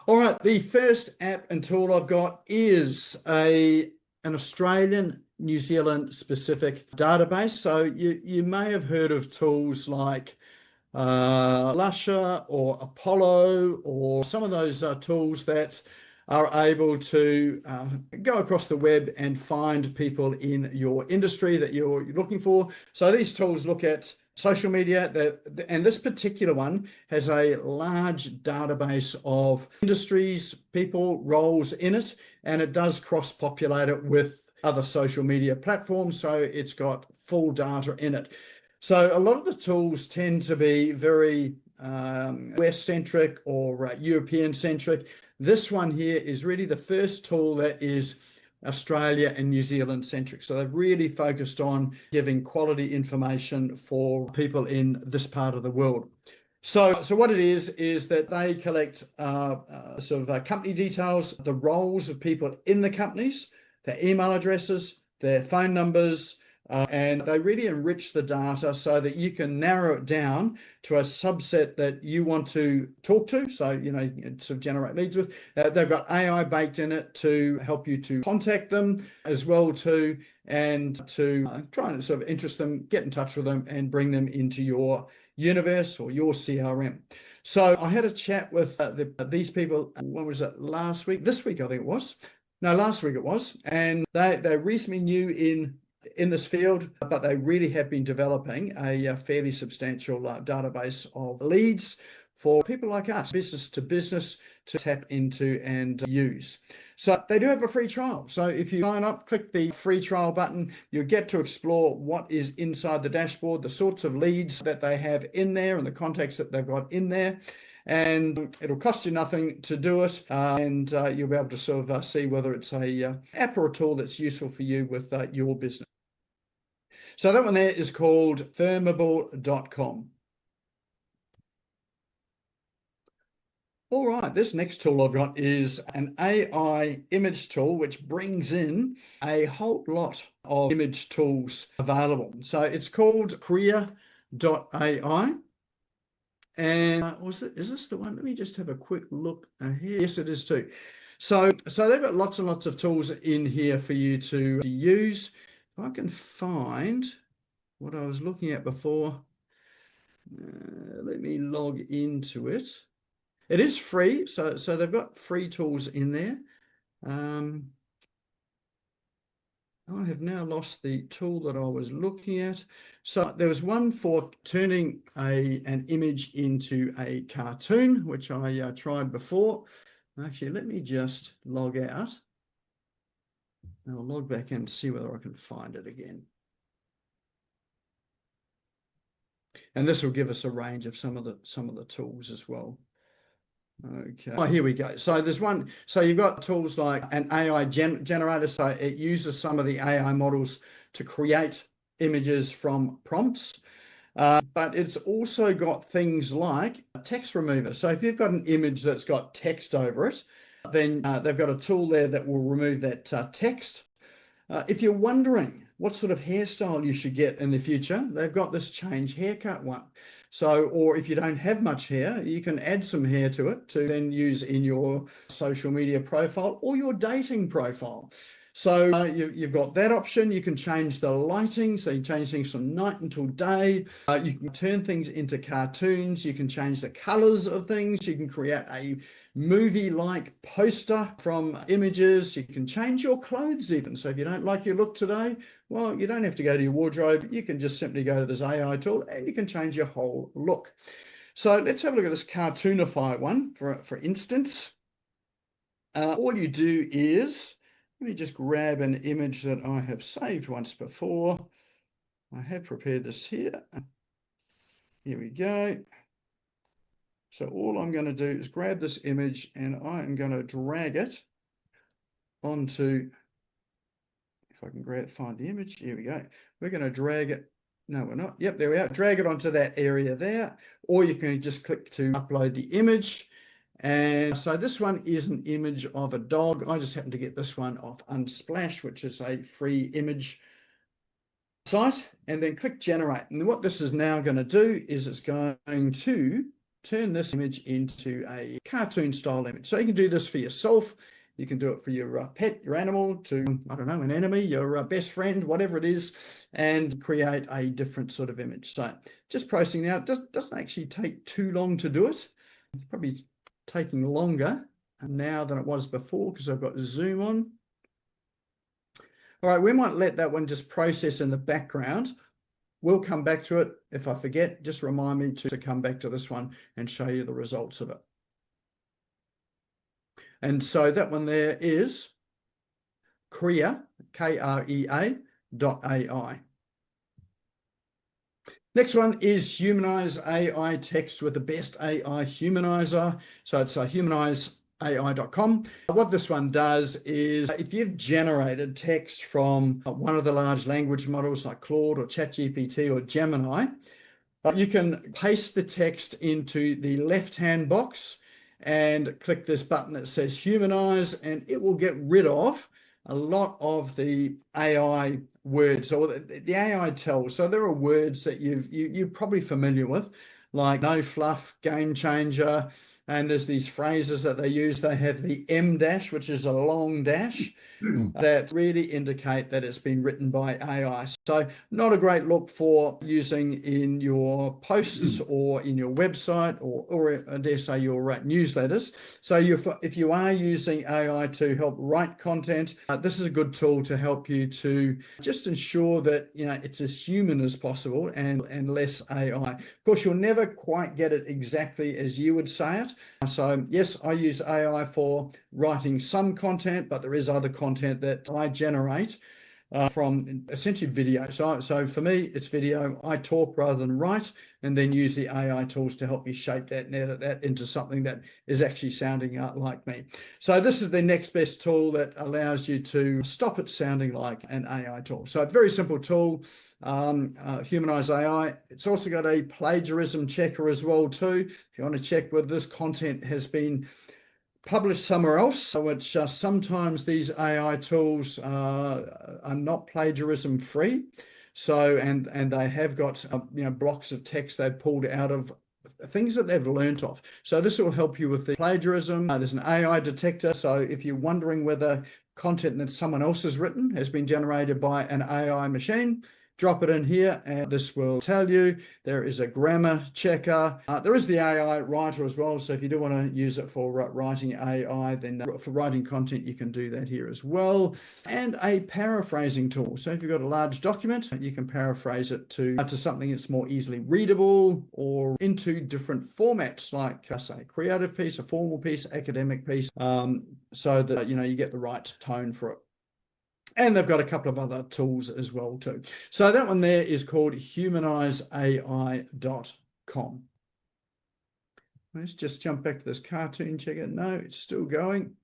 All right, the first app and tool I've got is an Australian, New Zealand specific database. So you may have heard of tools like Lusher or Apollo or some of those tools that are able to go across the web and find people in your industry that you're looking for. So these tools look at social media, and this particular one has a large database of industries, people, roles in it, and it does cross-populate it with other social media platforms, so it's got full data in it. So a lot of the tools tend to be very US-centric or European-centric. This one here is really the first tool that is Australia and New Zealand centric. So they've really focused on giving quality information for people in this part of the world. So what it is that they collect company details, the roles of people in the companies, their email addresses, their phone numbers, and they really enrich the data so that you can narrow it down to a subset that you want to talk to. So, sort of generate leads with. They've got AI baked in it to help you to contact them as well too, and to try and sort of interest them, get in touch with them and bring them into your universe or your CRM. So I had a chat with these people. When was it? Last week? This week, I think it was. No, last week it was. And they're reasonably new in this field, but they really have been developing a fairly substantial database of leads for people like us, business to business, to tap into and use. So they do have a free trial. So if you sign up, click the free trial button, you'll get to explore what is inside the dashboard, the sorts of leads that they have in there and the contacts that they've got in there. And it'll cost you nothing to do it, and you'll be able to sort of see whether it's a app or a tool that's useful for you with your business. So that one there is called Firmable.com. All right, this next tool I've got is an AI image tool, which brings in a whole lot of image tools available. So it's called Krea.ai. And is this the one? Let me just have a quick look here. Yes, it is too. So they've got lots and lots of tools in here for you to use. If I can find what I was looking at before, let me log into it. It is free, so they've got free tools in there. I have now lost the tool that I was looking at. So there was one for turning an image into a cartoon, which I tried before. Actually, let me just log out. I'll log back in and see whether I can find it again. And this will give us a range of some of the tools as well. Okay. Oh, here we go. So there's one. So you've got tools like an AI generator. So it uses some of the AI models to create images from prompts. But it's also got things like a text remover. So if you've got an image that's got text over it, then they've got a tool there that will remove that text. If you're wondering what sort of hairstyle you should get in the future, they've got this change haircut one. So, or if you don't have much hair, you can add some hair to it to then use in your social media profile or your dating profile. So you've got that option. You can change the lighting. So you change things from night until day. You can turn things into cartoons. You can change the colors of things. You can create a movie-like poster from images. You can change your clothes even. So if you don't like your look today, well, you don't have to go to your wardrobe. You can just simply go to this AI tool and you can change your whole look. So let's have a look at this cartoonify one, for instance. All you do is, let me just grab an image that I have saved once before. I have prepared this here. Here we go. So all I'm going to do is grab this image and I am going to drag it onto, if I can find the image, here we go. We're going to drag it. No, we're not. Yep, there we are. Drag it onto that area there, or you can just click to upload the image. And so this one is an image of a dog. I just happened to get this one off Unsplash, which is a free image site, and then click generate. And what this is now going to do is it's going to turn this image into a cartoon style image. So you can do this for yourself. You can do it for your pet, your animal, to, I don't know, an enemy, your best friend, whatever it is, and create a different sort of image. So just processing now. It doesn't actually take too long to do it. It's probably taking longer now than it was before because I've got zoom on. All right, we might let that one just process in the background. We'll come back to it. If I forget, just remind me to come back to this one and show you the results of it. And so that one there is Krea, Krea.ai. Next one is Humanizei AI text with the best AI humanizer. So it's Humanizei.com. What this one does is if you've generated text from one of the large language models like Claude or ChatGPT or Gemini, you can paste the text into the left-hand box and click this button that says Humanize, and it will get rid of a lot of the AI words or the AI tells. So there are words that you're probably familiar with, like no fluff, game changer, and there's these phrases that they use. They have the M dash, which is a long dash, that really indicate that it's been written by AI. So not a great look for using in your posts or in your website or I dare say your newsletters. So if you are using AI to help write content, this is a good tool to help you to just ensure that it's as human as possible and less AI. Of course, you'll never quite get it exactly as you would say it. So yes, I use AI for writing some content, but there is other content that I generate from essentially video. So for me, it's video. I talk rather than write, and then use the AI tools to help me shape that and edit that into something that is actually sounding like me. So this is the next best tool that allows you to stop it sounding like an AI tool. So a very simple tool, Humanizei AI. It's also got a plagiarism checker as well too. If you want to check whether this content has been published somewhere else. So it's just sometimes these AI tools are not plagiarism free. So and they have got blocks of text they've pulled out of things that they've learnt of. So this will help you with the plagiarism. There's an AI detector. So if you're wondering whether content that someone else has written has been generated by an AI machine, drop it in here and this will tell you. There is a grammar checker. There is the AI writer as well. So if you do want to use it for writing AI, then for writing content, you can do that here as well. And a paraphrasing tool. So if you've got a large document, you can paraphrase it to something that's more easily readable or into different formats, like say a creative piece, a formal piece, academic piece, so that you get the right tone for it. And they've got a couple of other tools as well too. So that one there is called humanizei.com. Let's just jump back to this cartoon checker. No, it's still going.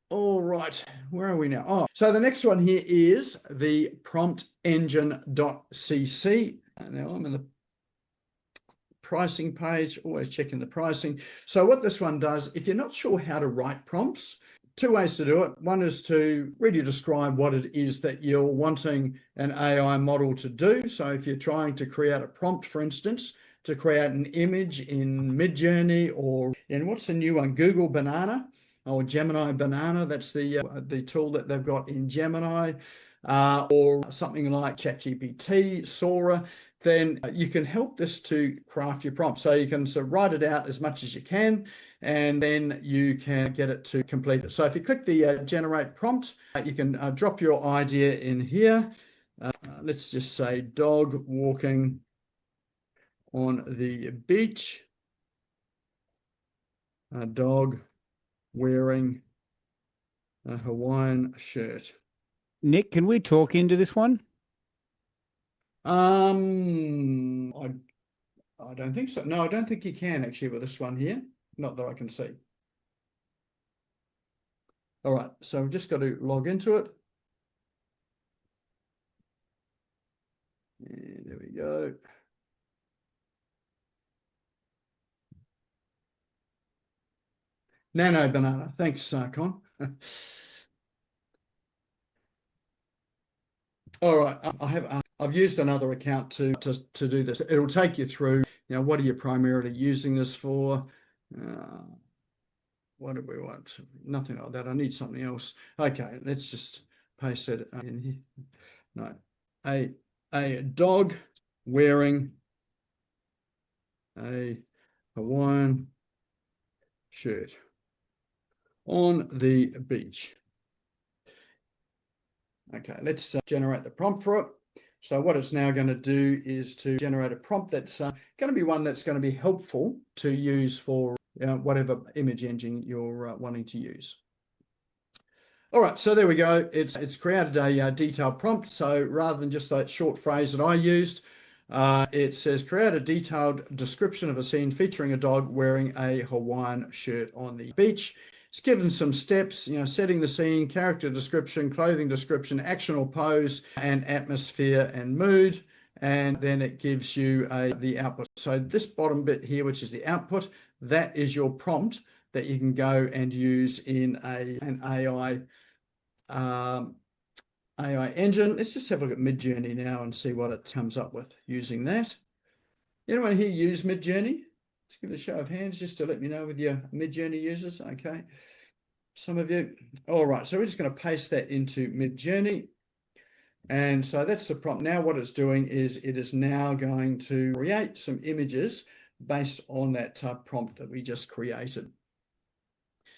All right, where are we now? Oh, so the next one here is the PromptEngine.cc. Now I'm in the pricing page, always checking the pricing. So what this one does, if you're not sure how to write prompts, two ways to do it. One is to really describe what it is that you're wanting an AI model to do. So if you're trying to create a prompt, for instance, to create an image in Midjourney or in what's the new one, Google Banana or Gemini Banana, that's the tool that they've got in Gemini, or something like ChatGPT, Sora, then you can help this to craft your prompt. So you can sort of write it out as much as you can, and then you can get it to complete it. So if you click the generate prompt, you can drop your idea in here. Let's just say dog walking on the beach, a dog wearing a Hawaiian shirt. Nick, can we talk into this one? I don't think so. No, I don't think you can actually with this one here. Not that I can see. All right, so we've just got to log into it. And there we go. Nano Banana. Thanks, Con. All right, I've used another account to do this. It'll take you through what are you primarily using this for? What do we want? Nothing like that. I need something else. Okay, let's just paste that in here. No, a dog wearing a Hawaiian shirt on the beach. Okay, let's generate the prompt for it. So what it's now going to do is to generate a prompt that's going to be one that's going to be helpful to use for whatever image engine you're wanting to use. All right, so there we go. It's created a detailed prompt. So rather than just that short phrase that I used, it says create a detailed description of a scene featuring a dog wearing a Hawaiian shirt on the beach. It's given some steps, setting the scene, character description, clothing description, action or pose, and atmosphere and mood. And then it gives you the output. So this bottom bit here, which is the output, that is your prompt that you can go and use in an AI engine. Let's just have a look at Midjourney now and see what it comes up with using that. Anyone here use Midjourney? Let's give it a show of hands just to let me know with your Midjourney users. Okay, some of you. All right, so we're just going to paste that into Midjourney. And so that's the prompt. Now what it's doing is it is now going to create some images based on that prompt that we just created.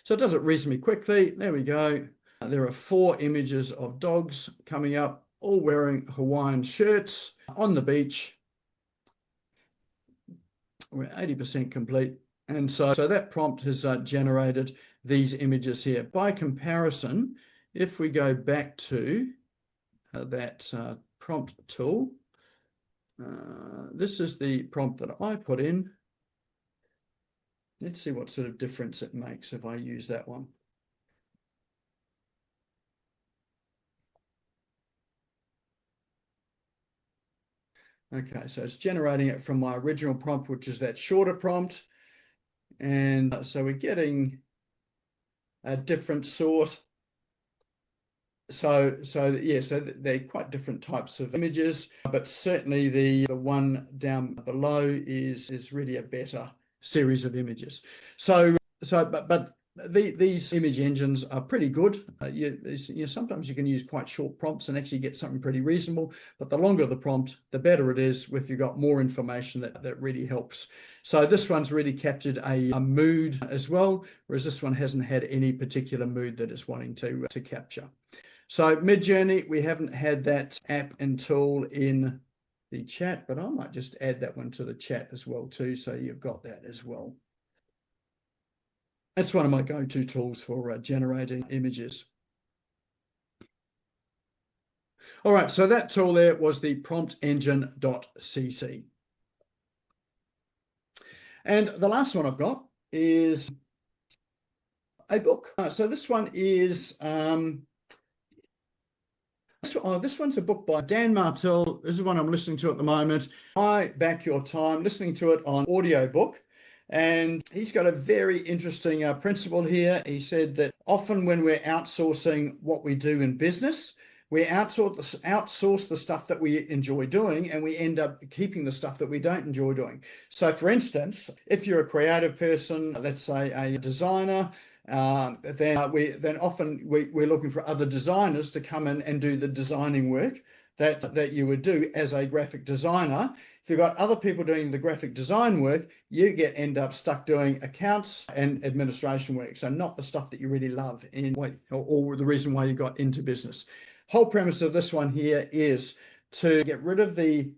So it does it reasonably quickly. There we go. There are 4 images of dogs coming up, all wearing Hawaiian shirts on the beach. We're 80% complete. And so that prompt has generated these images here. By comparison, if we go back to that prompt tool, this is the prompt that I put in. Let's see what sort of difference it makes if I use that one. Okay, so it's generating it from my original prompt, which is that shorter prompt. And so we're getting a different sort. So they're quite different types of images, but certainly the one down below is really a better series of images. But these image engines are pretty good. Sometimes you can use quite short prompts and actually get something pretty reasonable, but the longer the prompt, the better it is if you've got more information that really helps. So this one's really captured a mood as well, whereas this one hasn't had any particular mood that it's wanting to capture. So Midjourney, we haven't had that app and tool in the chat, but I might just add that one to the chat as well too, so you've got that as well. That's one of my go-to tools for generating images. All right, so that tool there was the PromptEngine.cc. And the last one I've got is a book. So this one is, this one's a book by Dan Martell. This is one I'm listening to at the moment. I Back Your Time, listening to it on audiobook. And he's got a very interesting principle here. He said that often when we're outsourcing what we do in business, we outsource the stuff that we enjoy doing, and we end up keeping the stuff that we don't enjoy doing. So for instance, if you're a creative person, let's say a designer, then often we're looking for other designers to come in and do the designing work that you would do as a graphic designer. If you've got other people doing the graphic design work, you end up stuck doing accounts and administration work. So not the stuff that you really love or the reason why you got into business. Whole premise of this one here is to get rid of the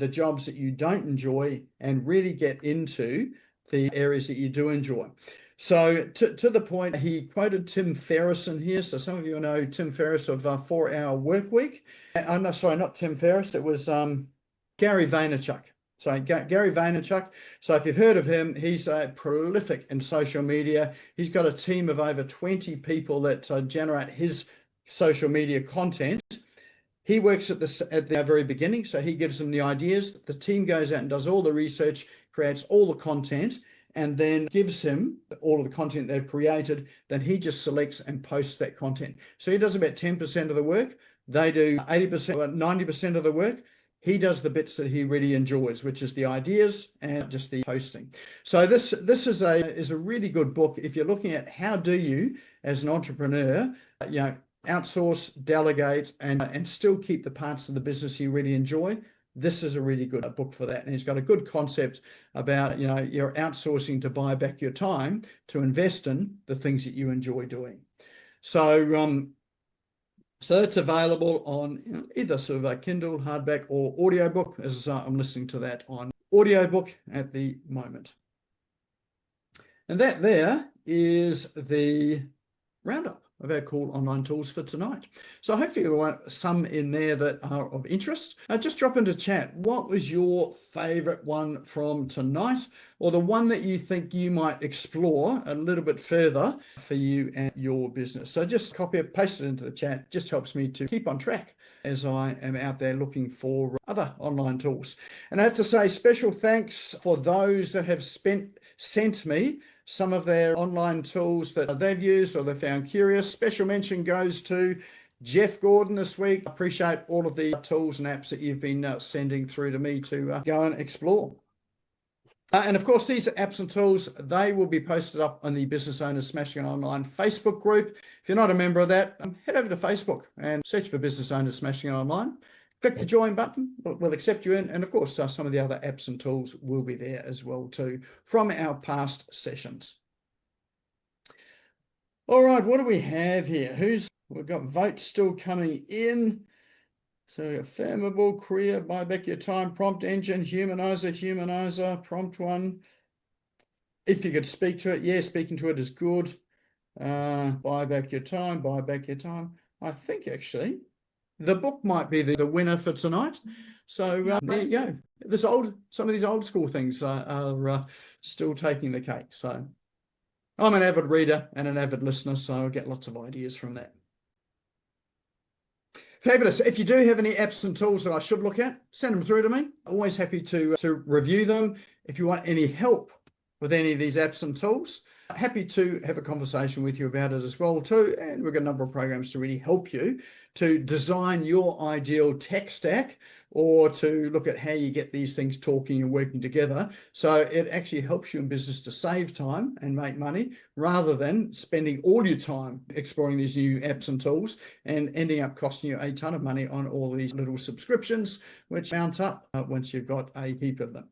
jobs that you don't enjoy and really get into the areas that you do enjoy. So to the point, he quoted Tim Ferriss in here. So some of you know Tim Ferriss of 4 Hour Work Week. No, sorry, not Tim Ferriss. It was Gary Vaynerchuk. So Gary Vaynerchuk. So if you've heard of him, he's prolific in social media. He's got a team of over 20 people that generate his social media content. He works at the very beginning. So he gives them the ideas. The team goes out and does all the research, creates all the content, and then gives him all of the content they've created. Then he just selects and posts that content. So he does about 10% of the work. They do 80% or 90% of the work. He does the bits that he really enjoys, which is the ideas and just the posting. So this is a really good book if you're looking at how do you, as an entrepreneur, outsource, delegate, and still keep the parts of the business you really enjoy. This is a really good book for that. And he's got a good concept about, you're outsourcing to buy back your time to invest in the things that you enjoy doing. So it's available on either sort of a Kindle, hardback, or audiobook, as I'm listening to that on audiobook at the moment. And that there is the roundup of our cool online tools for tonight. So hopefully there were some in there that are of interest. Just drop into chat. What was your favorite one from tonight, or the one that you think you might explore a little bit further for you and your business? So just copy it, paste it into the chat. Just helps me to keep on track as I am out there looking for other online tools. And I have to say special thanks for those that have sent me some of their online tools that they've used or they found curious. Special mention goes to Jeff Gordon this week. I appreciate all of the tools and apps that you've been sending through to me to go and explore. And of course, these apps and tools, they will be posted up on the Business Owners Smashing It Online Facebook group. If you're not a member of that, head over to Facebook and search for Business Owners Smashing It Online. Click the join button, we'll accept you in. And of course, some of the other apps and tools will be there as well too from our past sessions. All right, what do we have here? We've got votes still coming in. So Firmable, Krea, buy back your time, PromptEngine, Humanizei, Prompt One. If you could speak to it, yeah, speaking to it is good. Buy back your time, buy back your time. I think actually the book might be the winner for tonight. So there you go. Some of these old school things are still taking the cake. So I'm an avid reader and an avid listener, so I get lots of ideas from that. Fabulous. If you do have any apps and tools that I should look at, send them through to me. Always happy to review them. If you want any help with any of these apps and tools, happy to have a conversation with you about it as well too. And we've got a number of programs to really help you to design your ideal tech stack, or to look at how you get these things talking and working together. So it actually helps you in business to save time and make money, rather than spending all your time exploring these new apps and tools and ending up costing you a ton of money on all these little subscriptions, which mount up once you've got a heap of them.